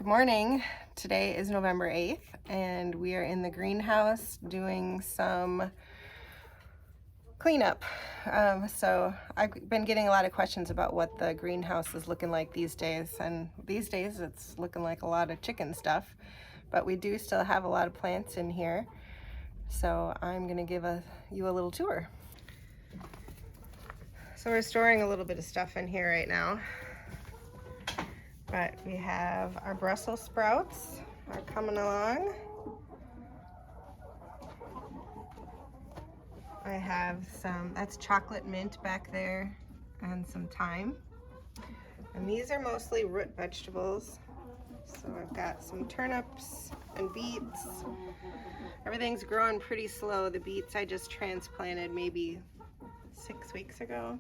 Good morning. Today is November 8th and we are in the greenhouse doing some cleanup. So I've been getting a lot of questions about what the greenhouse is looking like these days, and these days it's looking like a lot of chicken stuff, but we do still have a lot of plants in here. So I'm gonna give you a little tour. So we're storing a little bit of stuff in here right now. But we have our Brussels sprouts are coming along. I have that's chocolate mint back there and some thyme. And these are mostly root vegetables. So I've got some turnips and beets. Everything's growing pretty slow. The beets I just transplanted maybe 6 weeks ago,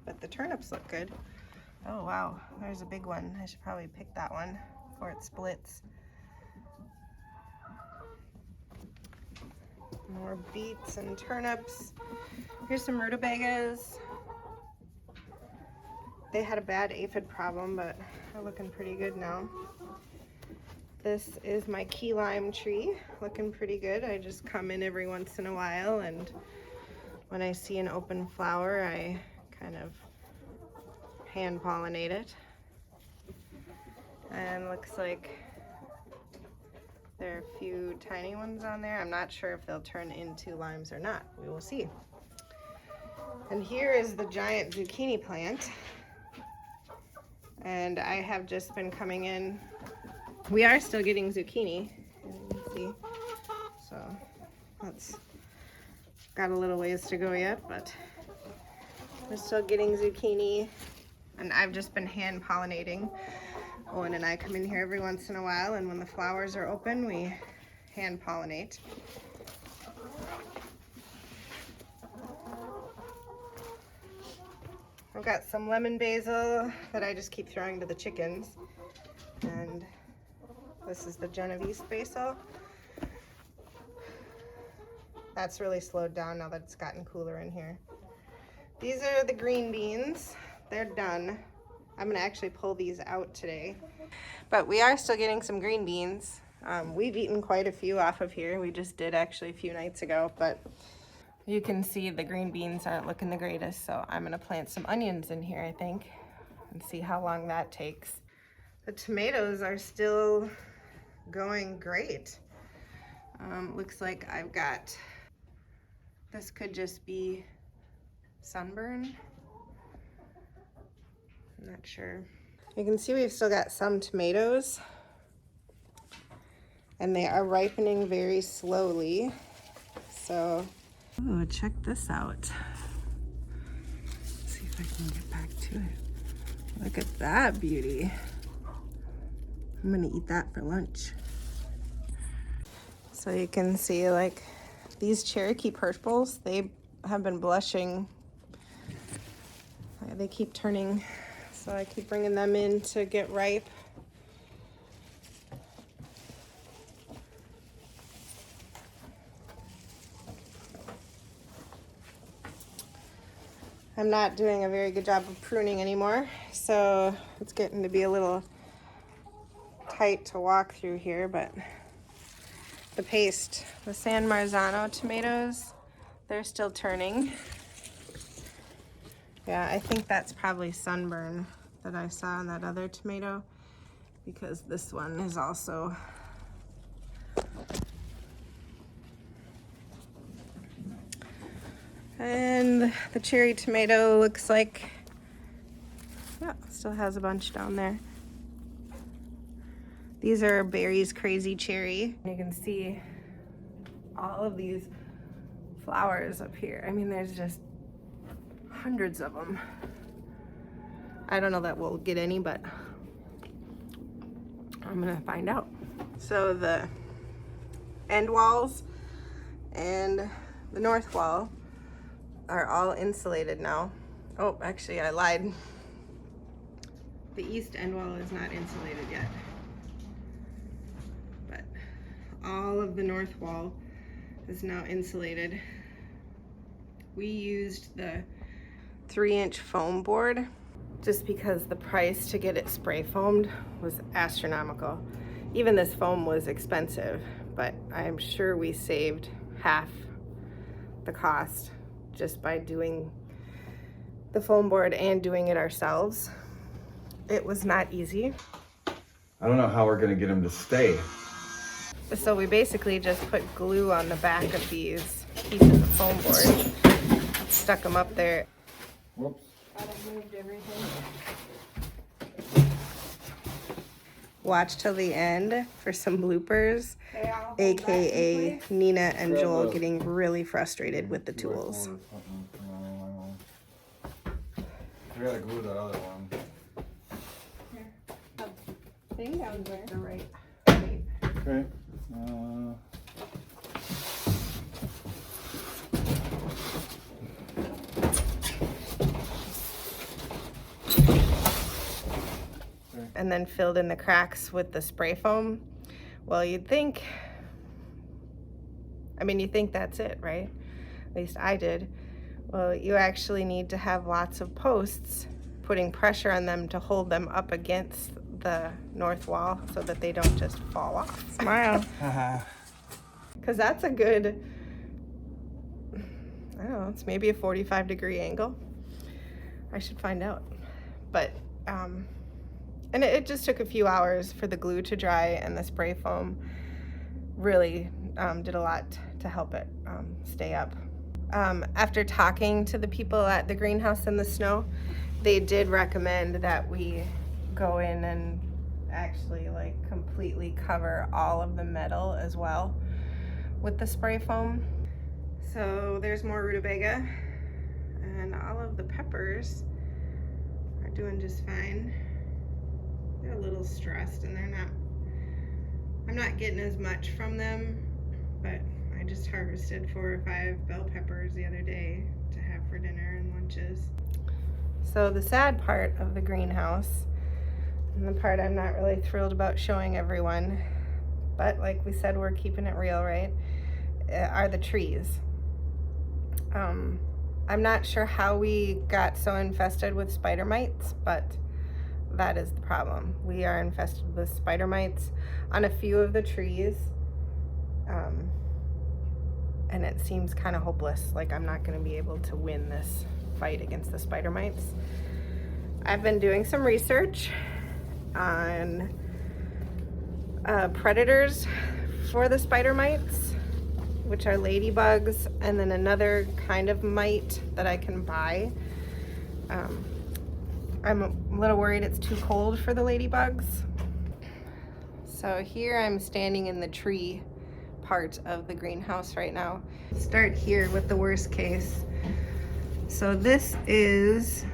but the turnips look good. Oh wow, there's a big one. I should probably pick that one before it splits. More beets and turnips. Here's some rutabagas. They had a bad aphid problem, but they're looking pretty good now. This is my key lime tree, looking pretty good. I just come in every once in a while, and when I see an open flower, I kind of hand pollinate it. And looks like there are a few tiny ones on there. I'm not sure if they'll turn into limes or not. We will see. And here is the giant zucchini plant. And I have just been coming in. We are still getting zucchini, as you can see. So that's got a little ways to go yet, but we're still getting zucchini. And I've just been hand pollinating. Owen and I come in here every once in a while, and when the flowers are open, we hand pollinate. I've got some lemon basil that I just keep throwing to the chickens. And this is the Genovese basil. That's really slowed down now that it's gotten cooler in here. These are the green beans. They're done. I'm gonna actually pull these out today. But we are still getting some green beans. We've eaten quite a few off of here. We just did actually a few nights ago, but you can see the green beans aren't looking the greatest, so I'm gonna plant some onions in here, I think, and see how long that takes. The tomatoes are still going great. Looks like I've got, this could just be sunburn. I'm not sure. You can see we've still got some tomatoes, and they are ripening very slowly. So, oh, check this out. Let's see if I can get back to it. Look at that beauty. I'm gonna eat that for lunch. So you can see, like, these Cherokee purples, they have been blushing. They keep turning. So I keep bringing them in to get ripe. I'm not doing a very good job of pruning anymore, so it's getting to be a little tight to walk through here, but the paste, the San Marzano tomatoes, they're still turning. Yeah, I think that's probably sunburn that I saw in that other tomato, because this one is also and the cherry tomato looks like, yeah, still has a bunch down there. These are Berry's Crazy Cherry. You can see all of these flowers up here. I mean, there's just hundreds of them. I don't know that we'll get any, but I'm gonna find out. So the end walls and the north wall are all insulated now. Oh, actually I lied. The east end wall is not insulated yet, but all of the north wall is now insulated. We used the 3-inch foam board just because the price to get it spray foamed was astronomical. Even this foam was expensive, but I'm sure we saved half the cost just by doing the foam board and doing it ourselves. It was not easy. I don't know how we're gonna get them to stay. So we basically just put glue on the back of these pieces of foam board, stuck them up there. Whoops. Moved everything. Watch till the end for some bloopers, aka Nina and Joel getting really frustrated with the tools. We gotta glue the other one. Thing down there. The right. Okay. And then filled in the cracks with the spray foam. Well, you'd think, you think that's it, right? At least I did. Well, you actually need to have lots of posts putting pressure on them to hold them up against the north wall so that they don't just fall off. Smile. Because that's a good, I don't know, it's maybe a 45-degree angle. I should find out. But, and it just took a few hours for the glue to dry, and the spray foam really did a lot to help it stay up. After talking to the people at the greenhouse in the snow, they did recommend that we go in and actually like completely cover all of the metal as well with the spray foam. So there's more rutabaga, and all of the peppers are doing just fine. They're a little stressed and I'm not getting as much from them, but I just harvested 4 or 5 bell peppers the other day to have for dinner and lunches. So the sad part of the greenhouse, and the part I'm not really thrilled about showing everyone, but like we said, we're keeping it real, right? Are the trees. I'm not sure how we got so infested with spider mites, but that is the problem. We are infested with spider mites on a few of the trees, and it seems kind of hopeless, like I'm not going to be able to win this fight against the spider mites. I've been doing some research on predators for the spider mites, which are ladybugs, and then another kind of mite that I can buy. I'm a little worried it's too cold for the ladybugs. So here I'm standing in the tree part of the greenhouse right now. Start here with the worst case. So this is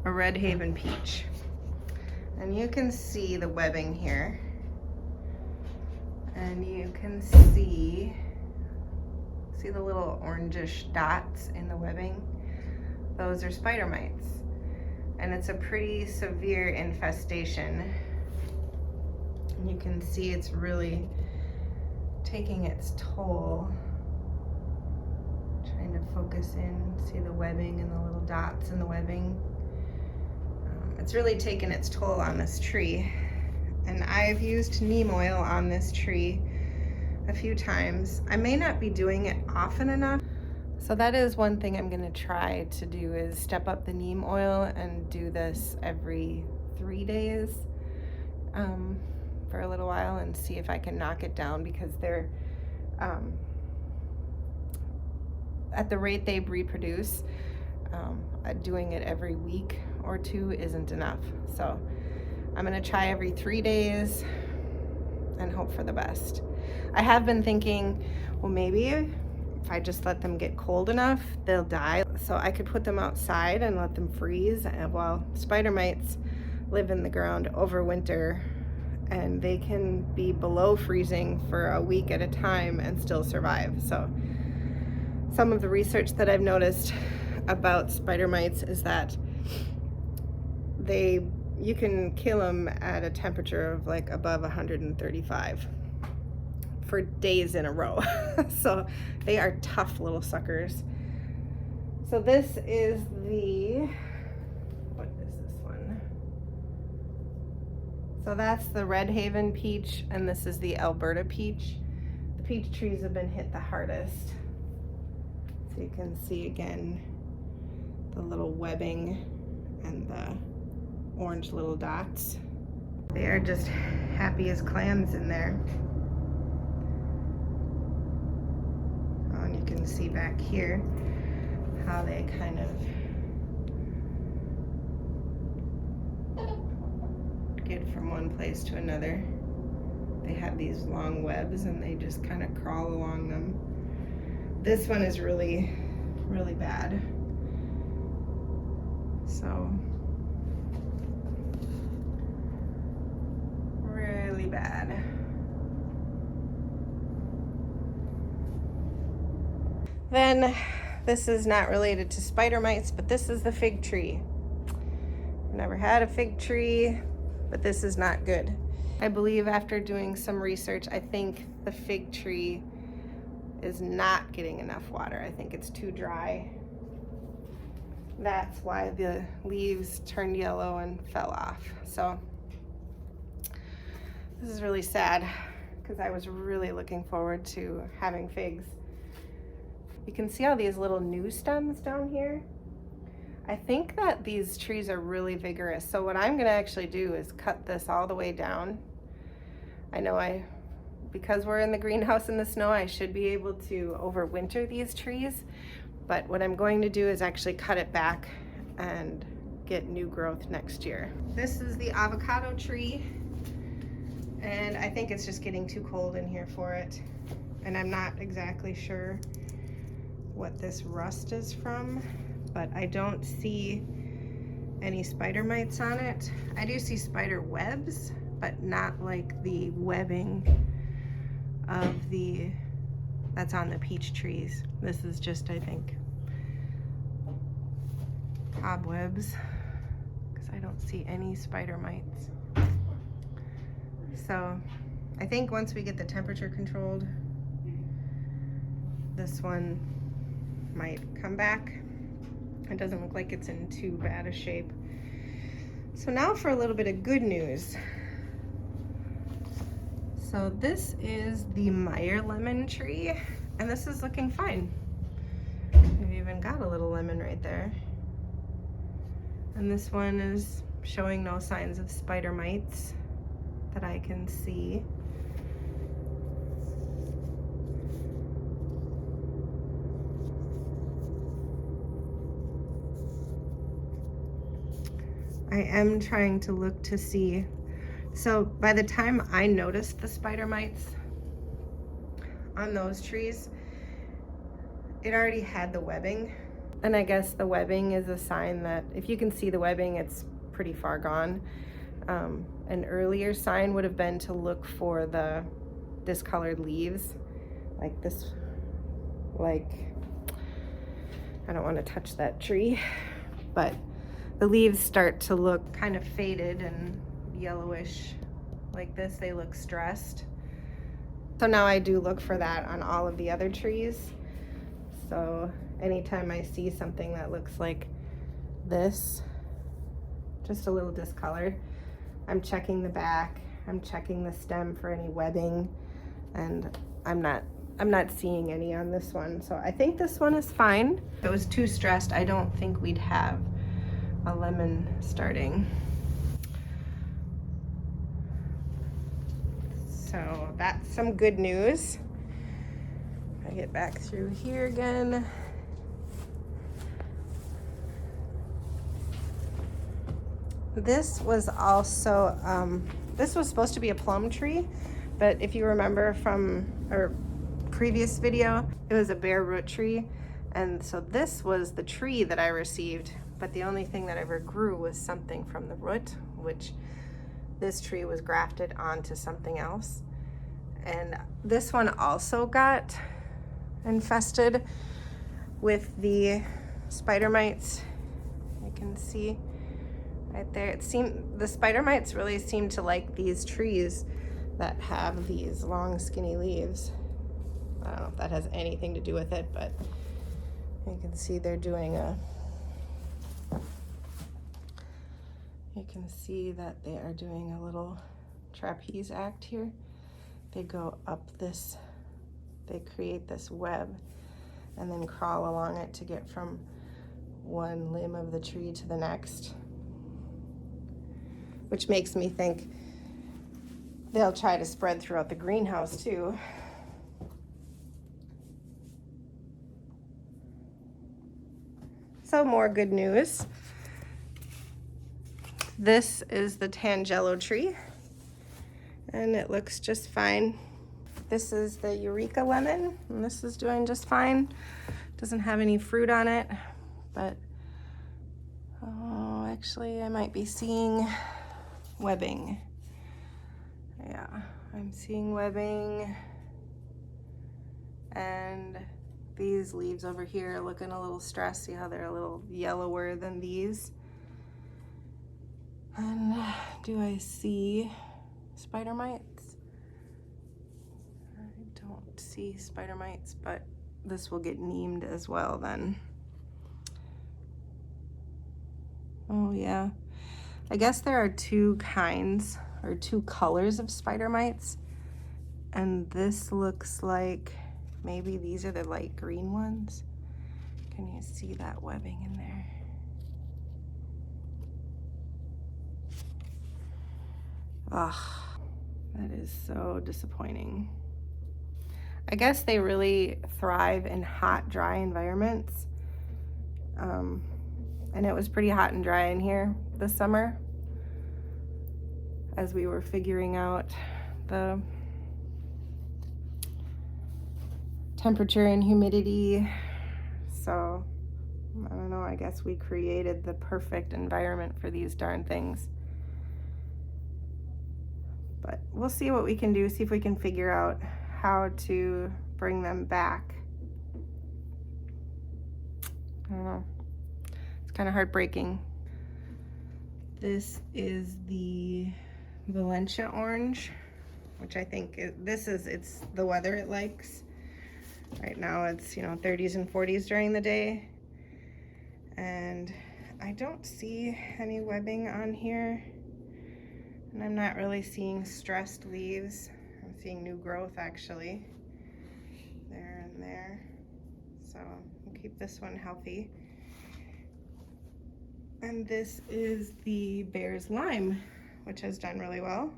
a Red Haven peach. And you can see the webbing here. And you can see the little orangish dots in the webbing? Those are spider mites. And it's a pretty severe infestation. And you can see it's really taking its toll. Trying to focus in, see the webbing and the little dots in the webbing. It's really taken its toll on this tree. And I've used neem oil on this tree a few times. I may not be doing it often enough. So that is one thing I'm gonna try to do, is step up the neem oil and do this every 3 days for a little while and see if I can knock it down, because they're at the rate they reproduce, doing it every week or 2 isn't enough. So I'm gonna try every 3 days and hope for the best. I have been thinking, well, maybe if I just let them get cold enough, they'll die. So I could put them outside and let them freeze. And well, spider mites live in the ground over winter, and they can be below freezing for a week at a time and still survive. So some of the research that I've noticed about spider mites is that you can kill them at a temperature of like above 135 for days in a row. So they are tough little suckers. So this is the, what is this? So that's the Red Haven peach, and this is the Alberta peach. The peach trees have been hit the hardest. So you can see again the little webbing and the orange little dots. They are just happy as clams in there. Oh, and you can see back here how they kind of get from one place to another. They have these long webs and they just kind of crawl along them. This one is really, really bad. So, really bad. Then, this is not related to spider mites, but this is the fig tree. I've never had a fig tree, but this is not good. I believe after doing some research, I think the fig tree is not getting enough water. I think it's too dry. That's why the leaves turned yellow and fell off. So this is really sad because I was really looking forward to having figs. You can see all these little new stems down here. I think that these trees are really vigorous. So what I'm gonna actually do is cut this all the way down. I know because we're in the greenhouse in the snow, I should be able to overwinter these trees. But what I'm going to do is actually cut it back and get new growth next year. This is the avocado tree. And I think it's just getting too cold in here for it. And I'm not exactly sure what this rust is from, but I don't see any spider mites on it. I do see spider webs, but not like the webbing of that's on the peach trees. This is just, I think, cobwebs, because I don't see any spider mites. So I think once we get the temperature controlled, this one might come back. It doesn't look like it's in too bad a shape. So now for a little bit of good news. So this is the Meyer lemon tree, and this is looking fine. We've even got a little lemon right there. And this one is showing no signs of spider mites that I can see. I am trying to look to see. So by the time I noticed the spider mites on those trees, it already had the webbing. And I guess the webbing is a sign that if you can see the webbing, it's pretty far gone. An earlier sign would have been to look for the discolored leaves, like this, like, I don't want to touch that tree, but the leaves start to look kind of faded and yellowish like this. They look stressed. So now I do look for that on all of the other trees. So anytime I see something that looks like this, just a little discolored, I'm checking the back, I'm checking the stem for any webbing, and I'm not seeing any on this one. So I think this one is fine. If it was too stressed, I don't think we'd have a lemon starting. So that's some good news. I get back through here again. This was also, this was supposed to be a plum tree, but if you remember from our previous video, it was a bare root tree. And so this was the tree that I received, but the only thing that ever grew was something from the root, which this tree was grafted onto something else. And this one also got infested with the spider mites. You can see right there. The spider mites really seem to like these trees that have these long skinny leaves. I don't know if that has anything to do with it, but you can see they're doing you can see that they are doing a little trapeze act here. They go up this, they create this web and then crawl along it to get from one limb of the tree to the next, which makes me think they'll try to spread throughout the greenhouse too. So more good news. This is the Tangelo tree, and it looks just fine. This is the Eureka lemon, and this is doing just fine. Doesn't have any fruit on it, but oh, actually I might be seeing webbing. Yeah, I'm seeing webbing, and these leaves over here are looking a little stressed. See how they're a little yellower than these? And do I see spider mites? I don't see spider mites, but this will get neemed as well then. Oh yeah. I guess there are two kinds or two colors of spider mites. And this looks like maybe these are the light green ones. Can you see that webbing in there? Ugh, that is so disappointing. I guess they really thrive in hot, dry environments. And it was pretty hot and dry in here this summer as we were figuring out the temperature and humidity. So, I don't know, I guess we created the perfect environment for these darn things. But we'll see what we can do, see if we can figure out how to bring them back. I don't know. It's kind of heartbreaking. This is the Valencia orange, which I think it's the weather it likes. Right now it's, 30s and 40s during the day. And I don't see any webbing on here. And I'm not really seeing stressed leaves. I'm seeing new growth actually, there and there. So we'll keep this one healthy. And this is the Bear's Lime, which has done really well.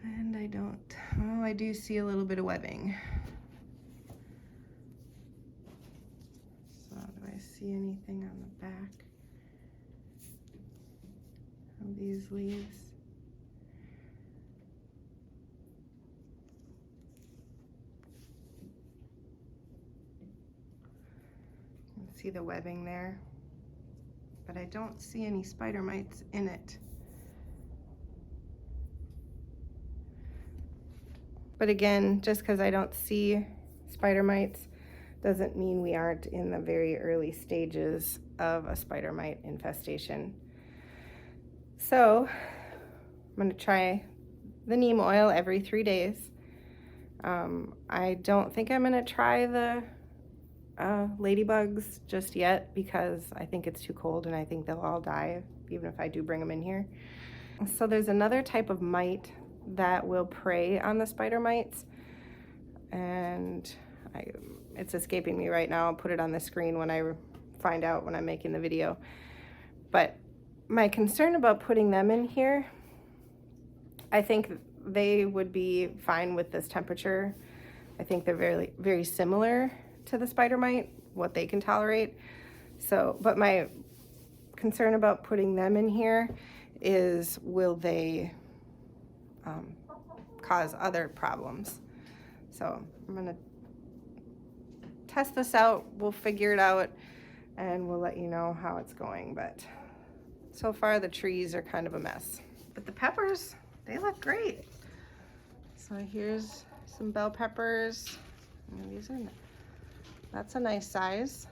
And I do see a little bit of webbing. So do I see anything on the back of these leaves? You can see the webbing there, but I don't see any spider mites in it. But again, just because I don't see spider mites doesn't mean we aren't in the very early stages of a spider mite infestation. So I'm going to try the neem oil every 3 days. I don't think I'm going to try the ladybugs just yet because I think it's too cold and I think they'll all die even if I do bring them in here. So there's another type of mite that will prey on the spider mites, and it's escaping me right now. I'll put it on the screen when I find out when I'm making the video. But my concern about putting them in here, I think they would be fine with this temperature. I think they're very, very similar to the spider mite, what they can tolerate. So, but my concern about putting them in here is, will they cause other problems? So I'm gonna test this out. We'll figure it out and we'll let you know how it's going. But so far the trees are kind of a mess. But the peppers, they look great. So here's some bell peppers. And that's a nice size.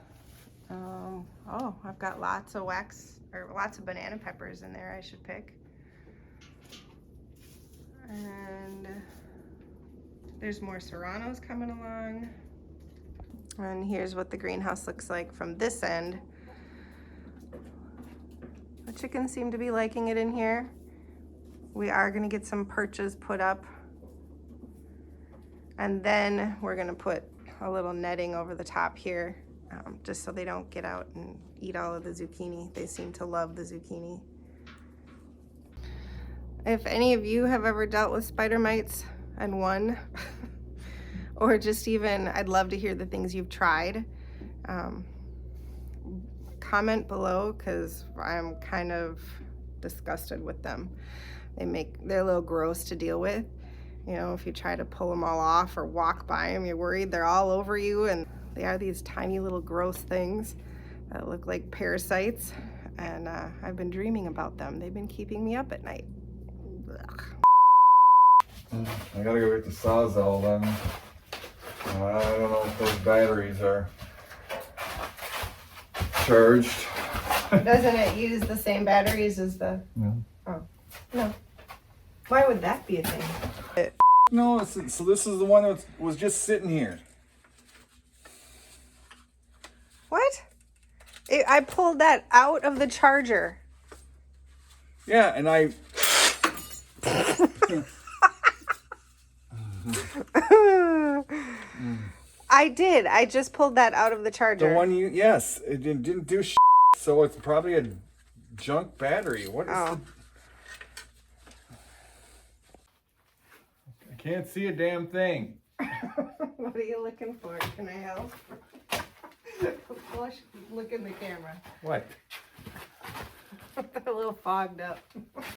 Oh, I've got lots of lots of banana peppers in there I should pick. And there's more serranos coming along. And here's what the greenhouse looks like from this end. The chickens seem to be liking it in here. We are gonna get some perches put up. And then we're gonna put a little netting over the top here, just so they don't get out and eat all of the zucchini. They seem to love the zucchini. If any of you have ever dealt with spider mites and won, or just even, I'd love to hear the things you've tried. Comment below, because I'm kind of disgusted with them. They're a little gross to deal with. You know, if you try to pull them all off or walk by them, you're worried they're all over you, and they are these tiny little gross things that look like parasites, and I've been dreaming about them. They've been keeping me up at night. Ugh. I gotta go get the Sawzall then. I don't know if those batteries are charged. Doesn't it use the same batteries as the... No. Oh, no. Why would that be a thing? No, so this is the one that was just sitting here. What? I pulled that out of the charger. Yeah, and I... I did. I just pulled that out of the charger. The one you... Yes, it didn't do shit, so it's probably a junk battery. What is Oh. I can't see a damn thing. What are you looking for? Can I help? Look in the camera. What? They're a little fogged up.